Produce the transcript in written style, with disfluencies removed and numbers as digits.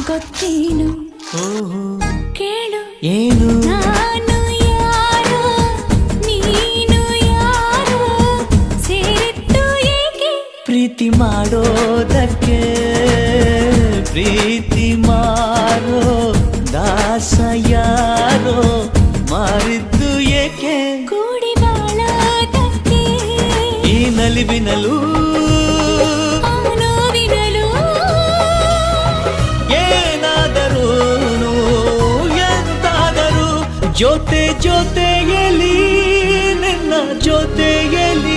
ಗೊತ್ತೇನು ಓಹೋ ಕೇಳು ಏನು ನಾನು ಯಾರೋ ನೀನು ಯಾರೋ ಸೇರಿದ್ದು ಏಕೆ ಪ್ರೀತಿ ಮಾಡೋದಕ್ಕೆ ಪ್ರೀತಿ ಮಾರೋ ದಾಸ ಯಾರೋ ಮಾರಿದ್ದು ಏಕೆ ಕೂಡಿ ಬಾಳೋದಕ್ಕೆ ಈ ನಲಿವಿನಲು ಆ ನೋವಿನಲು ಏನಾದರೂ ಎಂತಾದರೂ ಜೊತೆಯಲ್ಲಿ ನಿನ್ನ ಜೊತೆಯಲ್ಲಿ